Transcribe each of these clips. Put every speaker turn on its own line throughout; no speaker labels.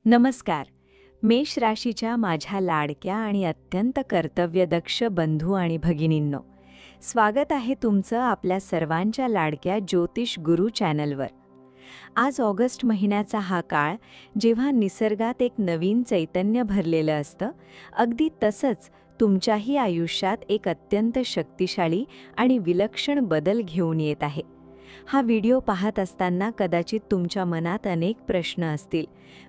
नमस्कार. मेष राशीच्या माझ्या लाडक्या आणि अत्यंत कर्तव्यदक्ष बंधू आणि भगिनींनो, स्वागत आहे तुमचं आपल्या सर्वांच्या लाडक्या ज्योतिष गुरु चॅनलवर. आज ऑगस्ट महिन्याचा हा काळ, जेव्हा निसर्गात एक नवीन चैतन्य भरलेलं असतं, अगदी तसंच तुमच्याही आयुष्यात एक अत्यंत शक्तिशाली आणि विलक्षण बदल घेऊन येत आहे. हा व्हिडिओ पाहत असताना कदाचित तुमच्या मनात अनेक प्रश्न असतील,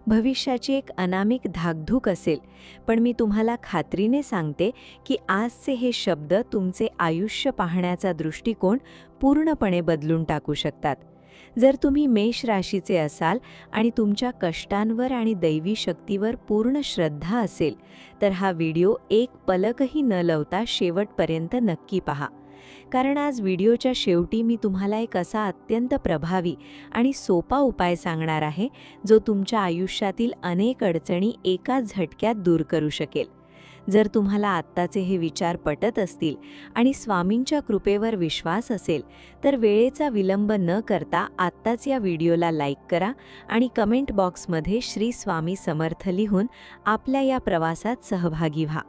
भविष्याची एक अनामिक धाकधूक असेल, पण मी तुम्हाला खात्रीने सांगते की आजचे हे शब्द तुमचे आयुष्य पाहण्याचा दृष्टिकोन पूर्णपणे बदलून टाकू शकतात. जर तुम्ही मेष राशीचे असाल आणि तुमच्या कष्टांवर आणि दैवी शक्तीवर पूर्ण श्रद्धा असेल, तर हा व्हिडिओ एक पलकही न लावता शेवटपर्यंत नक्की पहा. कारण आज व्हिडिओच्या शेवटी मी तुम्हाला एक असा अत्यंत प्रभावी आणि सोपा उपाय सांगणार आहे, जो तुमच्या आयुष्यातील अनेक अडचणी एकाच झटक्यात दूर करू शकेल. जर तुम्हाला आत्ताचे हे विचार पटत असतील आणि स्वामींच्या कृपेवर विश्वास असेल, तर वेळेचा विलंब न करता आत्ताच या व्हिडिओला लाईक करा आणि कमेंट बॉक्समध्ये श्री स्वामी समर्थ लिहून आपल्या या प्रवासात सहभागी व्हा.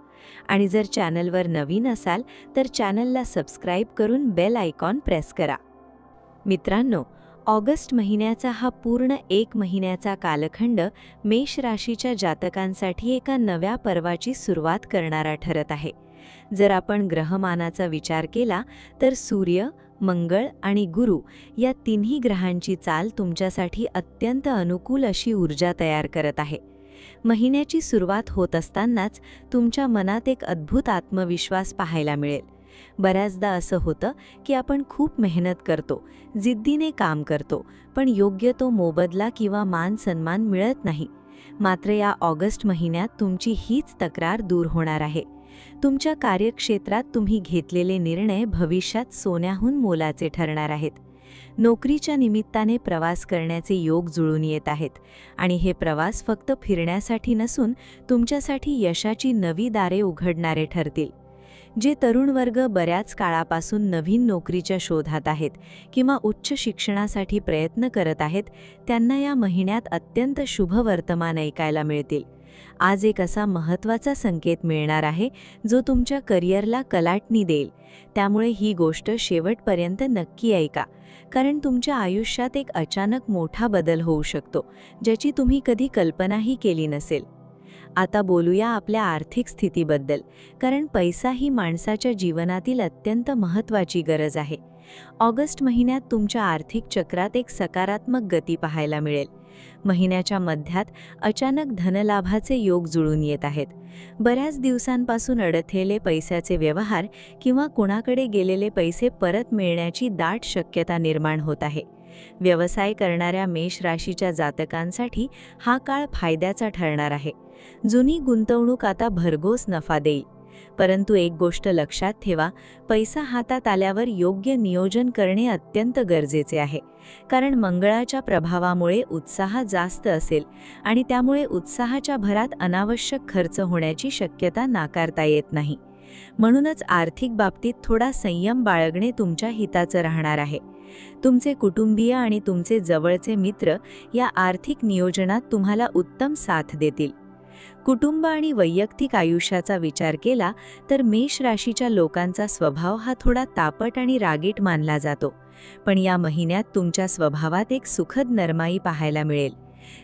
आणि जर चॅनलवर नवीन असाल तर चॅनलला सबस्क्राईब करून बेल आयकॉन प्रेस करा. मित्रांनो, ऑगस्ट महिन्याचा हा पूर्ण एक महिन्याचा कालखंड मेष राशीच्या जातकांसाठी एका नव्या पर्वाची सुरुवात करणारा ठरत आहे. जर आपण ग्रहमानाचा विचार केला तर सूर्य, मंगळ आणि गुरु या तिन्ही ग्रहांची चाल तुमच्यासाठी अत्यंत अनुकूल अशी ऊर्जा तयार करत आहे. महिन्याची सुरुवात होत असतानाच तुमच्या मनात एक अद्भुत आत्मविश्वास पाहायला मिळेल. बऱ्याचदा असं होतं की आपण खूप मेहनत करतो, जिद्दीने काम करतो, पण योग्य तो मोबदला किंवा मान सन्मान मिळत नाही. मात्र या ऑगस्ट महिन्यात तुमची हीच तक्रार दूर होणार आहे. तुमच्या कार्यक्षेत्रात तुम्ही घेतलेले निर्णय भविष्यात सोन्याहून मोलाचे ठरणार आहेत. नोकरीच्या निमित्ताने प्रवास करण्याचे योग जुळून येत आहेत आणि हे प्रवास फक्त फिरण्यासाठी नसून तुमच्यासाठी यशाची नवी दारे उघडणारे ठरतील. जे तरुण वर्ग बऱ्याच काळापासून नवीन नोकरीच्या शोधात आहेत किंवा उच्च शिक्षणासाठी प्रयत्न करत आहेत, त्यांना या महिन्यात अत्यंत शुभ वर्तमान ऐकायला मिळतील. आज एक असा महत्त्वाचा संकेत मिळणार आहे जो तुमच्या करिअरला कलाटणी देईल. त्यामुळे ही गोष्ट शेवटपर्यंत नक्की ऐका, कारण तुमच्या आयुष्यात एक अचानक मोठा बदल होऊ शकतो, ज्याची तुम्ही कधी कल्पनाही केली नसेल. आता बोलूया आपल्या आर्थिक स्थितीबद्दल, कारण पैसा ही माणसाच्या जीवनातील अत्यंत महत्त्वाची गरज आहे. ऑगस्ट महिन्यात तुमच्या आर्थिक चक्रात एक सकारात्मक गती पाहायला मिळेल. महिन्याच्या मध्यात अचानक धनलाभाचे योग जुळून येत आहेत. बऱ्याच दिवसांपासून अडथलेले पैशाचे व्यवहार किंवा कोणाकडे गेलेले पैसे परत मिळण्याची दाट शक्यता निर्माण होत आहे. व्यवसाय करणाऱ्या मेष राशीच्या जातकांसाठी हा काळ फायद्याचा ठरणार आहे. जुनी गुंतवणूक आता भरघोस नफा देईल. परंतु एक गोष्ट लक्षात ठेवा, पैसा हातात आल्यावर योग्य नियोजन करणे अत्यंत गरजेचे आहे. कारण मंगळाच्या प्रभावामुळे उत्साह जास्त असेल आणि त्यामुळे उत्साहाच्या भरात अनावश्यक खर्च होण्याची शक्यता नाकारता येत नाही. म्हणूनच आर्थिक बाबतीत थोडा संयम बाळगणे तुमच्या हिताचं राहणार आहे. तुमचे कुटुंबीय आणि तुमचे जवळचे मित्र या आर्थिक नियोजनात तुम्हाला उत्तम साथ देतील. कुटुंब आणि वैयक्तिक आयुष्याचा विचार केला तर मेष राशीच्या लोकांचा स्वभाव हा थोडा तापट आणि रागीट मानला जातो. पण या महिन्यात तुमच्या स्वभावात एक सुखद नरमाई पाहायला मिळेल.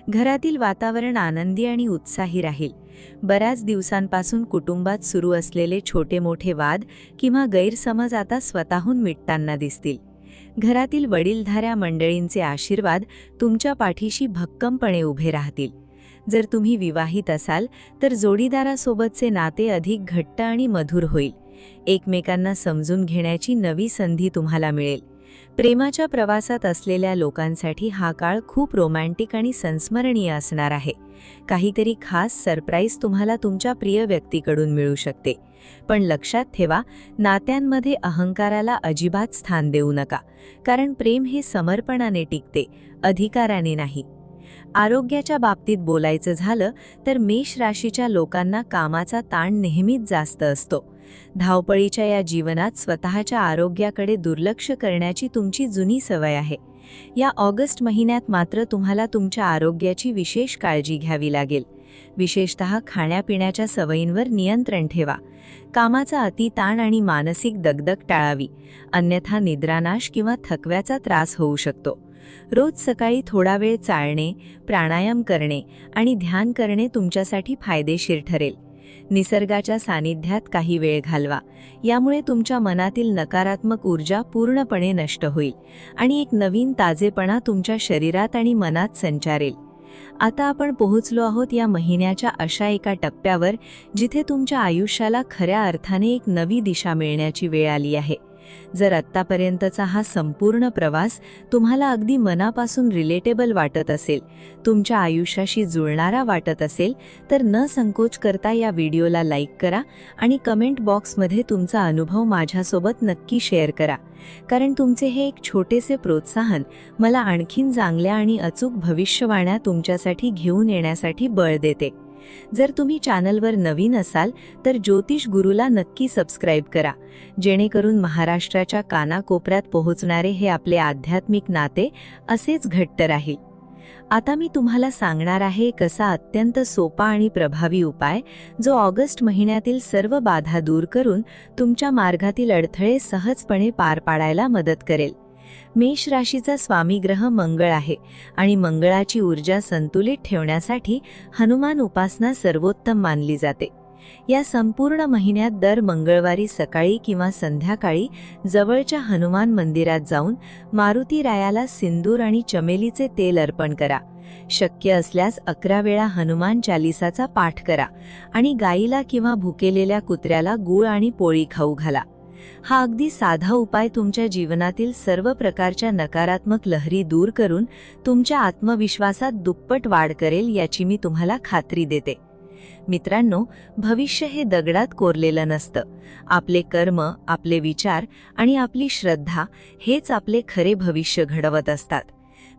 घरातील वातावरण आनंदी आणि उत्साही राहील. बऱ्याच दिवसांपासून कुटुंबात सुरू असलेले छोटे मोठे वाद किंवा गैरसमज आता स्वतःहून मिटताना दिसतील. घरातील वडीलधाऱ्या मंडळींचे आशीर्वाद तुमच्या पाठीशी भक्कमपणे उभे राहतील. जर तुम्ही विवाहित असाल तर जोडीदारासोबतचे नाते अधिक घट्ट आणि मधुर होईल. एकमेकांना समजून घेण्याची नवी संधी तुम्हाला मिळेल. प्रेमाच्या प्रवासात असलेल्या लोकांसाठी हा काळ खूप रोमॅन्टिक आणि संस्मरणीय असणार आहे. काहीतरी खास सरप्राईज तुम्हाला तुमच्या प्रिय व्यक्तीकडून मिळू शकते. पण लक्षात ठेवा, नात्यांमध्ये अहंकाराला अजिबात स्थान देऊ नका, कारण प्रेम हे समर्पणाने टिकते, अधिकाराने नाही. आरोग्याच्या बाबतीत बोलायचं झालं तर मेष राशीच्या लोकांना कामाचा ताण नेहमीच जास्त असतो. धावपळीच्या या जीवनात स्वतःच्या आरोग्याकडे दुर्लक्ष करण्याची तुमची जुनी सवय आहे. या ऑगस्ट महिन्यात मात्र तुम्हाला तुमच्या आरोग्याची विशेष काळजी घ्यावी लागेल. विशेषतः खाण्यापिण्याच्या सवयींवर नियंत्रण ठेवा. कामाचा अतिताण आणि मानसिक दगदग टाळावी, अन्यथा निद्रानाश किंवा थकव्याचा त्रास होऊ शकतो. रोज सकाळी थोडा वेळ चालणे, प्राणायाम करणे आणि ध्यान करणे तुमच्यासाठी फायदेशीर ठरेल. निसर्गाच्या सानिध्यात काही वेळ घालवा, यामुळे तुमच्या मनातील नकारात्मक ऊर्जा पूर्णपणे नष्ट होईल आणि एक नवीन ताजेपणा तुमच्या शरीरात आणि मनात संचारेल. आता आपण पोहोचलो आहोत या महिन्याच्या अशा एका टप्प्यावर जिथे तुमच्या आयुष्याला खऱ्या अर्थाने एक नवी दिशा मिळण्याची वेळ आली आहे. जर आत्तापर्यंतचा हा संपूर्ण प्रवास तुम्हाला अगदी मनापासून रिलेटेबल वाटत असेल, तुमच्या आयुष्याशी जुळणारा वाटत असेल, तर न संकोच करता या व्हिडिओला लाईक करा आणि कमेंट बॉक्समध्ये तुमचा अनुभव माझ्यासोबत नक्की शेअर करा. कारण तुमचे हे एक छोटेसे प्रोत्साहन मला आणखीन चांगल्या आणि अचूक भविष्यवाण्या तुमच्यासाठी घेऊन येण्यासाठी बळ देते. जर तुम्ही चॅनलवर नवीन असाल तर ज्योतिष गुरूला नक्की सबस्क्राईब करा, जेणेकरून महाराष्ट्राच्या कानाकोपऱ्यात पोहोचणारे हे आपले आध्यात्मिक नाते असेच घट्ट राहील. आता मी तुम्हाला सांगणार आहे एक असा अत्यंत सोपा आणि प्रभावी उपाय जो ऑगस्ट महिन्यातील सर्व बाधा दूर करून तुमच्या मार्गातील अडथळे सहजपणे पार पाडायला मदत करेल. मेष राशीचा स्वामी ग्रह मंगळ आहे आणि मंगळाची ऊर्जा संतुलित ठेवण्यासाठी हनुमान उपासना सर्वोत्तम मानली जाते. या संपूर्ण महिन्यात दर मंगळवारी सकाळी किंवा संध्याकाळी जवळच्या हनुमान मंदिरात जाऊन मारुती रायाला सिंदूर आणि चमेलीचे तेल अर्पण करा. शक्य असल्यास 11 वेळा हनुमान चालीसाचा पाठ करा आणि गाईला किंवा भुकेलेल्या कुत्र्याला गूळ आणि पोळी खाऊ घाला. हा अगदी साधा उपाय तुमच्या जीवनातील सर्व प्रकारच्या नकारात्मक लहरी दूर करून तुमच्या आत्मविश्वासात दुप्पट वाढ करेल याची मी तुम्हाला खात्री देते. मित्रांनो, भविष्य हे दगडात कोरलेलं नसतं. आपले कर्म, आपले विचार आणि आपली श्रद्धा हेच आपले खरे भविष्य घडवत असतात.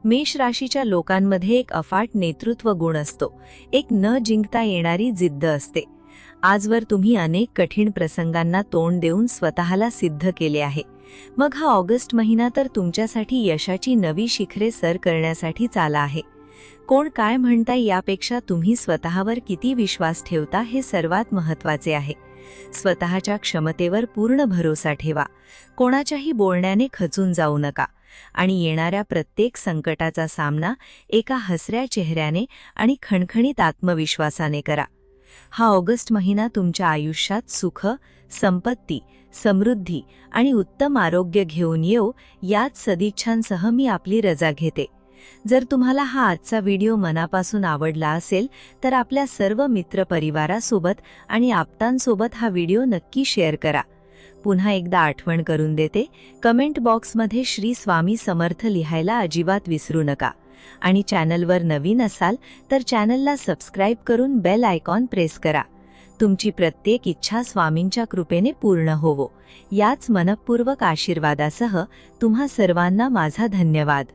मेष राशीच्या लोकांमध्ये एक अफाट नेतृत्व गुण असतो, एक न जिंकता येणारी जिद्द असते. आजवर तुम्ही अनेक कठीण प्रसंगांना तोंड देऊन स्वतःला सिद्ध केले आहे. मग हा ऑगस्ट महिना तर तुमच्यासाठी यशाची नवी शिखरे सर करण्यासाठीच आला आहे. कोण काय म्हणताय यापेक्षा तुम्ही स्वतःवर किती विश्वास ठेवता हे सर्वात महत्त्वाचे आहे. स्वतःच्या क्षमतेवर पूर्ण भरोसा ठेवा, कोणाच्याही बोलण्याने खचून जाऊ नका आणि येणाऱ्या प्रत्येक संकटाचा सामना एका हसऱ्या चेहऱ्याने आणि खणखणीत आत्मविश्वासाने करा. हा ऑगस्ट महिना तुमच्या आयुष्यात सुख, संपत्ती, समृद्धी आणि उत्तम आरोग्य घेऊन येऊ याच सदिच्छांसह मी आपली रजा घेते. जर तुम्हाला हा आजचा व्हिडिओ मनापासून आवडला असेल तर आपल्या सर्व मित्रपरिवारासोबत आणि आप्तांसोबत हा व्हिडिओ नक्की शेअर करा. पुन्हा एकदा आठवण करून देते, कमेंट बॉक्समध्ये श्री स्वामी समर्थ लिहायला अजिबात विसरू नका आणि चॅनलवर नवीन असाल तर चॅनलला सबस्क्राईब करून बेल आयकॉन प्रेस करा. तुमची प्रत्येक इच्छा स्वामींच्या कृपेने पूर्ण होवो याच मनःपूर्वक आशीर्वादासह तुम्हा सर्वांना माझा धन्यवाद.